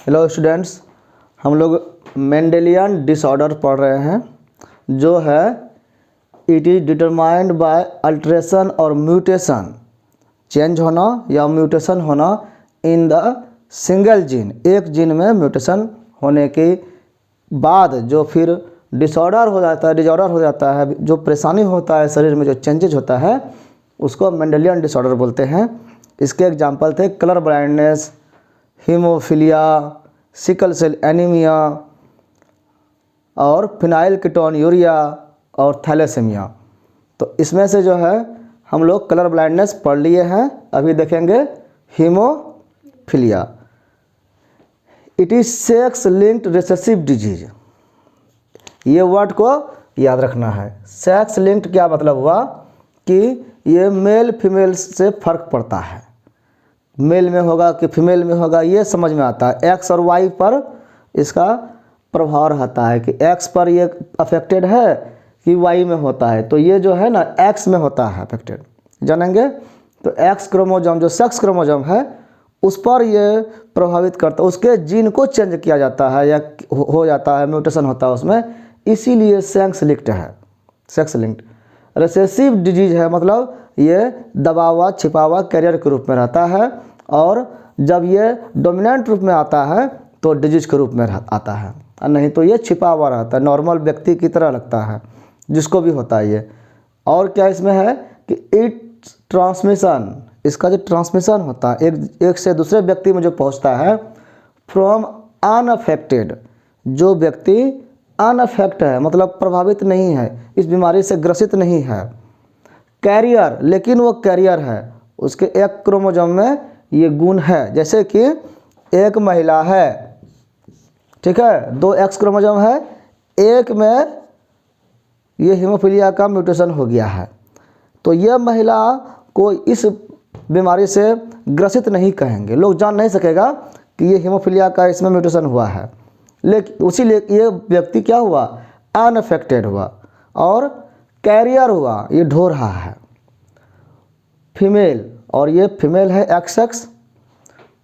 Hello students, हम लोग Mendelian disorder पढ़ रहे हैं जो है it is determined by alteration और म्यूटेशन, चेंज होना या म्यूटेशन होना इन द सिंगल जीन, एक जीन में म्यूटेशन होने के बाद जो फिर डिसऑर्डर हो जाता है, जो परेशानी होता है शरीर में, जो चेंजेज होता है उसको मेंडेलियन डिसऑर्डर बोलते हैं। इसके एग्जाम्पल थे colour blindness, haemophilia, sickle cell anaemia और फिनाइलकीटोन्यूरिया और थैलेसीमिया। तो इसमें से जो है हम लोग कलर ब्लाइंडनेस पढ़ लिए हैं, अभी देखेंगे haemophilia. It is sex linked recessive disease, ये वर्ड को याद रखना है। सेक्स लिंक्ड क्या मतलब हुआ कि ये मेल फीमेल से फ़र्क पड़ता है, मेल में होगा कि फीमेल में होगा ये समझ में आता है। एक्स और वाई पर इसका प्रभाव रहता है कि एक्स पर ये अफेक्टेड है कि वाई में होता है। तो ये जो है ना एक्स में होता है अफेक्टेड, जानेंगे। तो एक्स क्रोमोजोम जो सेक्स क्रोमोजोम है उस पर ये प्रभावित करता है, उसके जीन को चेंज किया जाता है या हो जाता है, म्यूटेशन होता है उसमें, इसीलिए सेक्स लिंक्ड है। सेक्स लिंक्ड रिसेसिव डिजीज है, मतलब ये दबा हुआ छिपा हुआ कैरियर के रूप में रहता है, और जब ये डोमिनेंट रूप में आता है तो डिजीज के रूप में आता है, और नहीं तो ये छिपा हुआ रहता है, नॉर्मल व्यक्ति की तरह लगता है जिसको भी होता है ये। और क्या इसमें है कि इट ट्रांसमिशन, इसका जो ट्रांसमिशन होता है एक से दूसरे व्यक्ति में जो पहुंचता है, फ्रॉम अनअफेक्टेड, जो व्यक्ति अनअफेक्ट है मतलब प्रभावित नहीं है, इस बीमारी से ग्रसित नहीं है, कैरियर, लेकिन वो कैरियर है, उसके एक क्रोमोसोम में ये गुण है। जैसे कि एक महिला है, ठीक है, 2 एक्स क्रोमोसोम है, एक में ये हीमोफीलिया का म्यूटेशन हो गया है, तो ये महिला को इस बीमारी से ग्रसित नहीं कहेंगे, लोग जान नहीं सकेगा कि ये हीमोफीलिया का इसमें म्यूटेशन हुआ है। लेकिन उसी लिए ये व्यक्ति क्या हुआ, अनअफेक्टेड हुआ और कैरियर हुआ, ये ढो रहा है। फीमेल, और ये फीमेल है XX,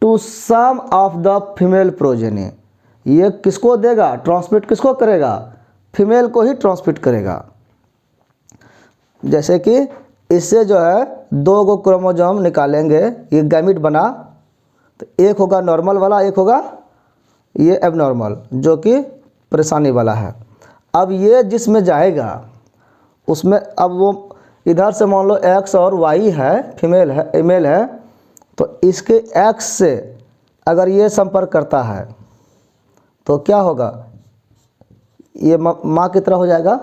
to some of the female progeny, ये किसको देगा, ट्रांसमिट किसको करेगा, फीमेल को ही ट्रांसमिट करेगा। जैसे कि इससे जो है 2 गो क्रोमोसोम निकालेंगे, ये गैमिट बना, तो एक होगा नॉर्मल वाला, एक होगा ये एबनॉर्मल जो कि परेशानी वाला है। अब ये जिसमें जाएगा उसमें, अब वो इधर से मान लो X और Y है, फीमेल है मेल है, तो इसके X से अगर ये संपर्क करता है तो क्या होगा, ये माँ की तरह हो जाएगा।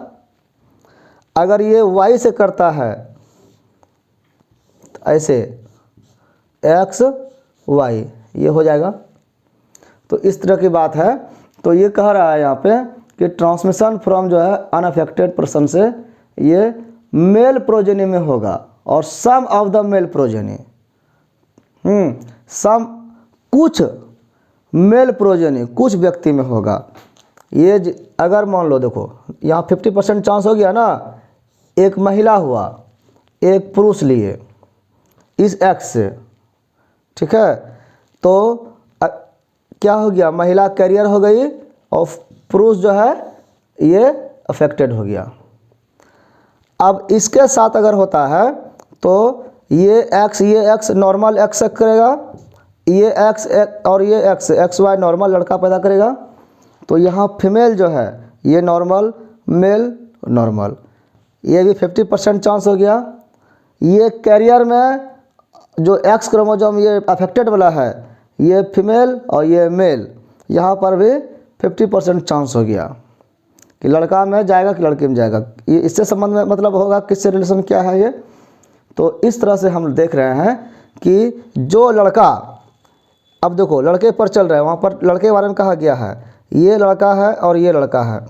अगर ये Y से करता है तो ऐसे XY ये हो जाएगा। तो इस तरह की बात है। तो ये कह रहा है यहाँ पे कि ट्रांसमिशन फ्रॉम जो है अनअफेक्टेड पर्सन से ये मेल प्रोजेनी में होगा, और सम ऑफ द मेल प्रोजेनी, सम कुछ मेल प्रोजेनी कुछ व्यक्ति में होगा। ये अगर मान लो देखो यहाँ 50% चांस हो गया ना, एक महिला हुआ एक पुरुष लिए इस एक्स से, ठीक है, तो क्या हो गया, महिला कैरियर हो गई और पुरुष जो है ये अफेक्टेड हो गया। अब इसके साथ अगर होता है तो ये एक्स नॉर्मल एक्स करेगा, ये एक्स और ये XY नॉर्मल लड़का पैदा करेगा। तो यहाँ फीमेल जो है ये नॉर्मल, मेल नॉर्मल, ये भी 50% चांस हो गया। ये कैरियर में जो X क्रोमोसोम ये अफेक्टेड वाला है, ये फीमेल और ये मेल, यहाँ पर भी 50% चांस हो गया कि लड़का में जाएगा कि लड़की में जाएगा। ये इससे संबंध में मतलब होगा, किससे रिलेशन क्या है ये। तो इस तरह से हम देख रहे हैं कि जो लड़का, अब देखो लड़के पर चल रहा है, वहाँ पर लड़के के बारे में कहा गया है, ये लड़का है और ये लड़का है,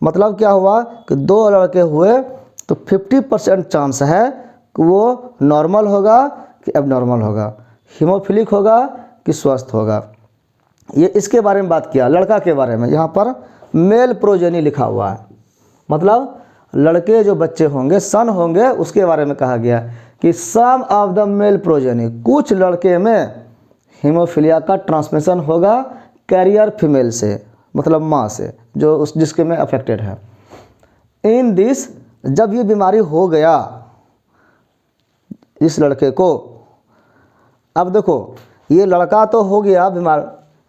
मतलब क्या हुआ कि 2 लड़के हुए तो 50% चांस है कि वो नॉर्मल होगा कि एबनॉर्मल होगा, हीमोफिलिक होगा कि स्वस्थ होगा। ये इसके बारे में बात किया। लड़का के बारे में यहाँ पर मेल प्रोजेनी लिखा हुआ है, मतलब लड़के जो बच्चे होंगे, सन होंगे, उसके बारे में कहा गया कि सम ऑफ द मेल प्रोजेनी, कुछ लड़के में हीमोफीलिया का ट्रांसमिशन होगा, कैरियर फीमेल से, मतलब माँ से, जो उस जिसके में अफेक्टेड है। इन दिस, जब ये बीमारी हो गया इस लड़के को, अब देखो ये लड़का तो हो गया बीमार,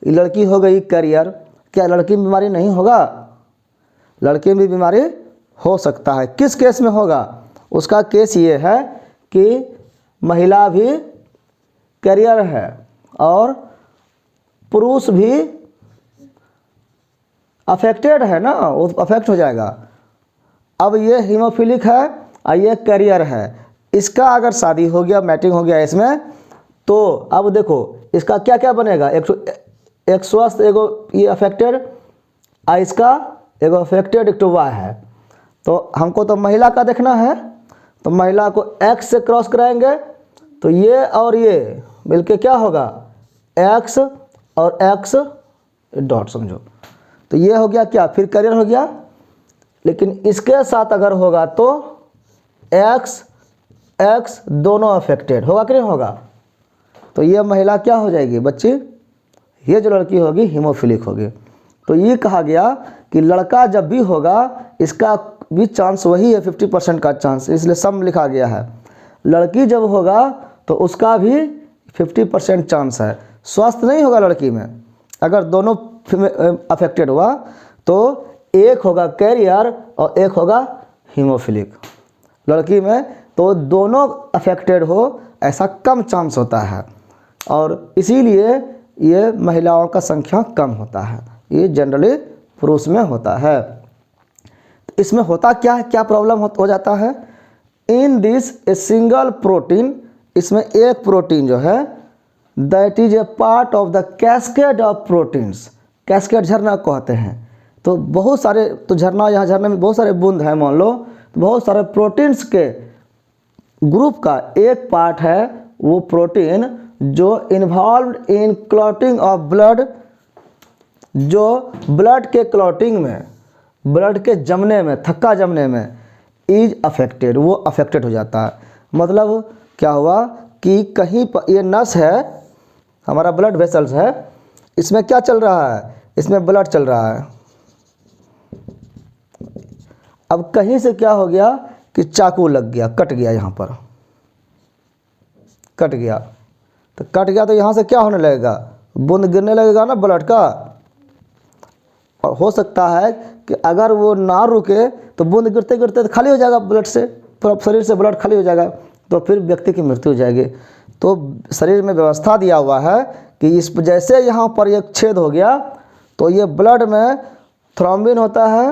ये लड़की हो गई कैरियर, क्या लड़की में बीमारी नहीं होगा? लड़के में बीमारी हो सकता है। किस केस में होगा? उसका केस ये है कि महिला भी कैरियर है और पुरुष भी अफेक्टेड है ना, वो अफेक्ट हो जाएगा। अब ये हीमोफिलिक है और ये कैरियर है, इसका अगर शादी हो गया, मैटिंग हो गया इसमें, तो अब देखो इसका क्या क्या बनेगा, एक स्वस्थ, एगो ये अफेक्टेड, और इसका एगो अफेक्टेड, एक तो वाई है। तो हमको तो महिला का देखना है, तो महिला को एक्स से क्रॉस कराएंगे, तो ये और ये मिलके क्या होगा, एक्स और एक्स डॉट समझो, तो ये हो गया क्या, फिर कैरियर हो गया। लेकिन इसके साथ अगर होगा तो एक्स एक्स दोनों अफेक्टेड होगा कि नहीं होगा? तो ये महिला क्या हो जाएगी बच्ची, ये जो लड़की होगी हीमोफिलिक होगी। तो ये कहा गया कि लड़का जब भी होगा इसका भी चांस वही है, 50% का चांस, इसलिए सम लिखा गया है। लड़की जब होगा तो उसका भी 50% चांस है। स्वस्थ नहीं होगा लड़की में, अगर दोनों अफेक्टेड हुआ तो एक होगा कैरियर और एक होगा हीमोफिलिक। लड़की में तो दोनों अफेक्टेड हो ऐसा कम चांस होता है, और इसीलिए ये महिलाओं का संख्या कम होता है, ये जनरली पुरुष में होता है। तो इसमें होता क्या है, क्या प्रॉब्लम हो जाता है? In this a single protein, इसमें एक प्रोटीन जो है, that is a part of the cascade of proteins, cascade झरना कहते हैं। तो बहुत सारे, तो झरना, यहाँ झरने में बहुत सारे बूंद हैं मान लो, तो बहुत सारे प्रोटीन्स के ग्रुप का एक पार्ट है वो प्रोटीन जो involved in clotting of blood, जो ब्लड के क्लॉटिंग में, ब्लड के जमने में, थक्का जमने में इज अफेक्टेड, वो अफेक्टेड हो जाता है। मतलब क्या हुआ कि कहीं पर ये नस है, हमारा ब्लड वेसल्स है, इसमें क्या चल रहा है, इसमें ब्लड चल रहा है। अब कहीं से क्या हो गया कि चाकू लग गया, कट गया, यहाँ पर कट गया, तो कट गया तो यहाँ से क्या होने लगेगा, बूंद गिरने लगेगा ना ब्लड का। और हो सकता है कि अगर वो ना रुके तो बूंद गिरते गिरते तो खाली हो जाएगा ब्लड से, पूरा शरीर से ब्लड खाली हो जाएगा, तो फिर व्यक्ति की मृत्यु हो जाएगी। तो शरीर में व्यवस्था दिया हुआ है कि इस जैसे यहाँ पर एक छेद हो गया तो ये ब्लड में थ्रोम्बिन होता है,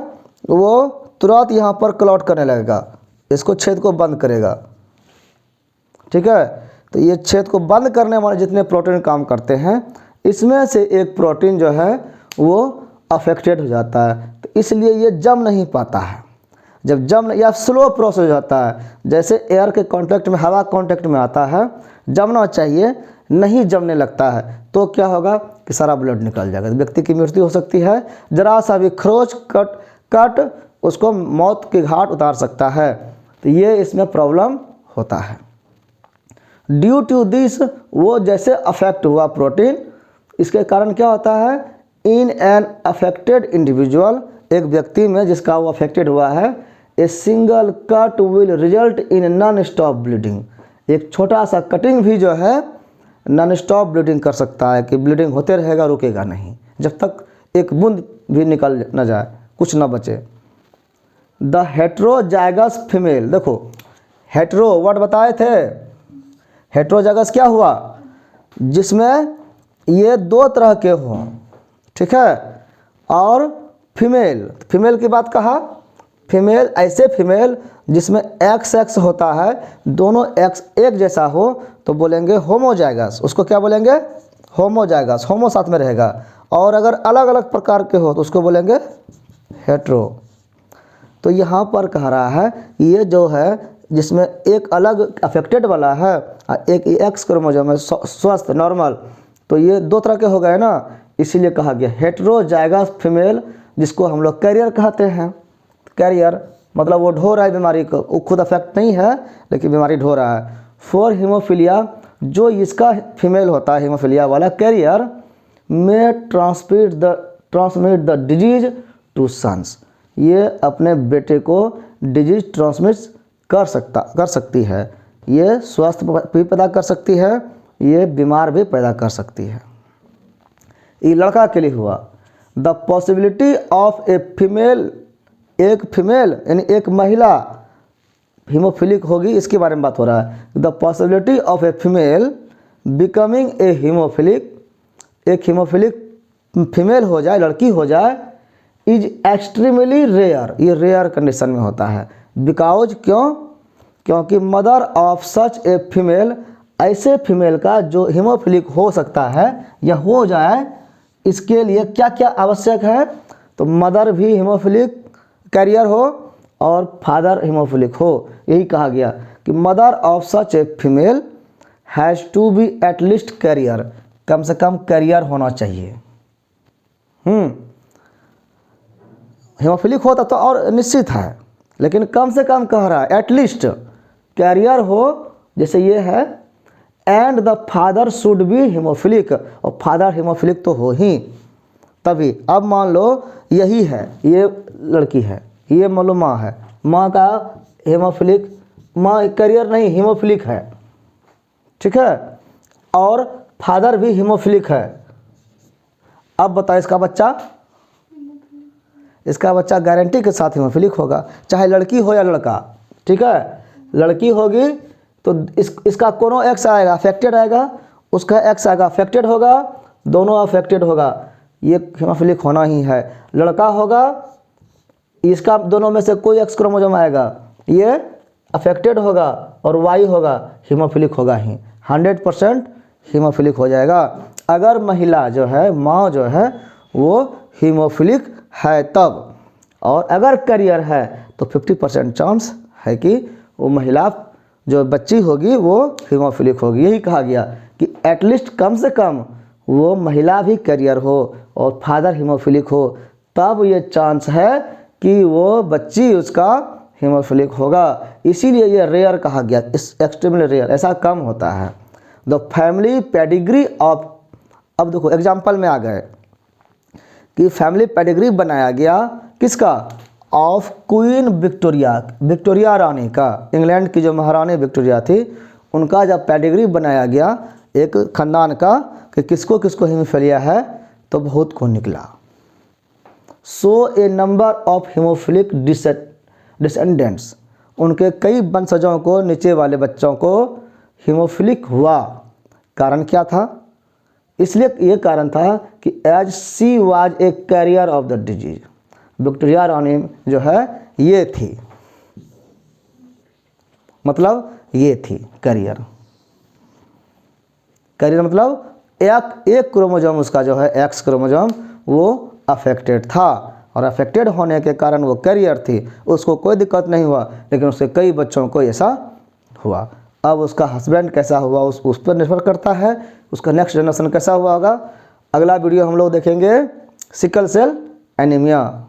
वो तुरंत यहाँ पर क्लॉट करने लगेगा, इसको छेद को बंद करेगा। ठीक है, तो ये छेद को बंद करने वाले जितने प्रोटीन काम करते हैं, इसमें से एक प्रोटीन जो है वो अफेक्टेड हो जाता है, तो इसलिए ये जम नहीं पाता है। जब जम या स्लो प्रोसेस हो जाता है, जैसे एयर के कांटेक्ट में, हवा कांटेक्ट में आता है, जमना चाहिए, नहीं जमने लगता है, तो क्या होगा कि सारा ब्लड निकल जाएगा, व्यक्ति की मृत्यु हो सकती है। जरा सा भी खरोच कट उसको मौत के घाट उतार सकता है। तो ये इसमें प्रॉब्लम होता है। ड्यू टू दिस, वो जैसे अफेक्ट हुआ प्रोटीन, इसके कारण क्या होता है, इन एन अफेक्टेड इंडिविजुअल, एक व्यक्ति में जिसका वो अफेक्टेड हुआ है, a single cut will result in non stop bleeding, एक छोटा सा कटिंग भी जो है नॉन स्टॉप ब्लीडिंग कर सकता है, कि ब्लीडिंग होते रहेगा, रुकेगा नहीं, जब तक एक बूंद भी निकल न जाए, कुछ न बचे। द हेट्रोजाइगस फीमेल, देखो हेट्रो वर्ड बताए थे, हेट्रोजाइगस क्या हुआ, जिसमें ये दो तरह के हों, ठीक है, और फीमेल, फीमेल की बात कहा, फीमेल ऐसे फीमेल जिसमें एक्स एक्स होता है, दोनों एक्स एक जैसा हो तो बोलेंगे होमोजाइगस, उसको क्या बोलेंगे, होमोजाइगस, होमो साथ में रहेगा। और अगर अलग अलग प्रकार के हो तो उसको बोलेंगे हेट्रो। तो यहाँ पर कह रहा है ये जो है जिसमें एक अलग अफेक्टेड वाला है और एक एक्स क्रोमोसोम है स्वस्थ नॉर्मल, तो ये दो तरह के हो गए ना, इसीलिए कहा गया हेट्रोजाइगस फीमेल, जिसको हम लोग कैरियर कहते हैं। कैरियर मतलब वो ढो रहा है बीमारी को, वो खुद अफेक्ट नहीं है लेकिन बीमारी ढो रहा है। फॉर हीमोफीलिया, जो इसका फीमेल होता है हीमोफीलिया वाला carrier, may transmit the disease to sons. ये अपने बेटे को डिजीज ट्रांसमिट कर सकती है। ये स्वस्थ भी पैदा कर सकती है, ये बीमार भी पैदा कर सकती है। ये लड़का के लिए हुआ। The possibility of a female, एक फीमेल यानी एक महिला हीमोफिलिक होगी, इसके बारे में बात हो रहा है। The possibility of a female becoming a haemophilic, एक हीमोफिलिक फीमेल हो जाए, लड़की हो जाए, इज एक्सट्रीमली रेयर, ये रेयर कंडीशन में होता है। बिकॉज क्यों? क्योंकि mother of such a female, ऐसे फीमेल का जो हीमोफिलिक हो सकता है या हो जाए, इसके लिए क्या क्या आवश्यक है? तो मदर भी हीमोफिलिक कैरियर हो और फादर हीमोफिलिक हो। यही कहा गया कि mother of such a female has to be at least carrier, कम से कम कैरियर होना चाहिए। हीमोफिलिक होता तो और निश्चित है, लेकिन कम से कम कह रहा है एटलीस्ट कैरियर हो, जैसे ये है। And the father should be haemophilic, और फादर हीमोफिलिक तो हो ही तभी। अब मान लो यही है, ये लड़की है, ये मान लो माँ है, माँ का हीमोफिलिक, माँ कैरियर नहीं हीमोफिलिक है, ठीक है, और फादर भी हीमोफिलिक है। अब बताओ इसका बच्चा गारंटी के साथ हीमोफिलिक होगा, चाहे लड़की हो या लड़का, ठीक है। लड़की होगी तो इसका कोनो एक्स आएगा अफेक्टेड आएगा, उसका एक्स आएगा अफेक्टेड होगा, दोनों अफेक्टेड होगा, ये हीमोफिलिक होना ही है। लड़का होगा, इसका दोनों में से कोई एक्स क्रोमोसोम आएगा, ये अफेक्टेड होगा, और वाई होगा, हीमोफिलिक होगा ही, 100% हीमोफिलिक हो जाएगा। अगर महिला जो है, माँ जो है, वो हीमोफिलिक है तब, और अगर कैरियर है तो 50% चांस है कि वो महिला जो बच्ची होगी वो हीमोफिलिक होगी। यही कहा गया कि एटलीस्ट कम से कम वो महिला भी कैरियर हो और फादर हीमोफिलिक हो, तब ये चांस है कि वो बच्ची उसका हीमोफिलिक होगा। इसीलिए ये रेयर कहा गया, इस एक्सट्रीमली रेयर, ऐसा कम होता है। द फैमिली पेडिग्री ऑफ, अब देखो एग्जाम्पल में आ गए कि फैमिली पेडिग्री बनाया गया किसका? ऑफ क्वीन विक्टोरिया, विक्टोरिया रानी का, इंग्लैंड की जो महारानी विक्टोरिया थी, उनका जब पेडिग्री बनाया गया एक ख़ानदान का कि किसको किसको हीमोफिलिया है, तो बहुत को निकला। सो ए नंबर ऑफ हीमोफिलिक डिसेंडेंट्स, उनके कई वंशजों को, नीचे वाले बच्चों को हीमोफिलिक हुआ। कारण क्या था? इसलिए ये कारण था कि as she was a carrier of the disease, Victoria रानी जो है ये थी, मतलब ये थी कैरियर। कैरियर मतलब एक क्रोमोसोम उसका जो है, एक्स क्रोमोसोम, वो अफेक्टेड था, और अफेक्टेड होने के कारण वो कैरियर थी। उसको कोई दिक्कत नहीं हुआ, लेकिन उसके कई बच्चों को ऐसा हुआ। अब उसका हस्बैंड कैसा हुआ उस पर निर्भर करता है, उसका नेक्स्ट जनरेशन कैसा हुआ होगा। अगला वीडियो हम लोग देखेंगे सिकल सेल एनीमिया।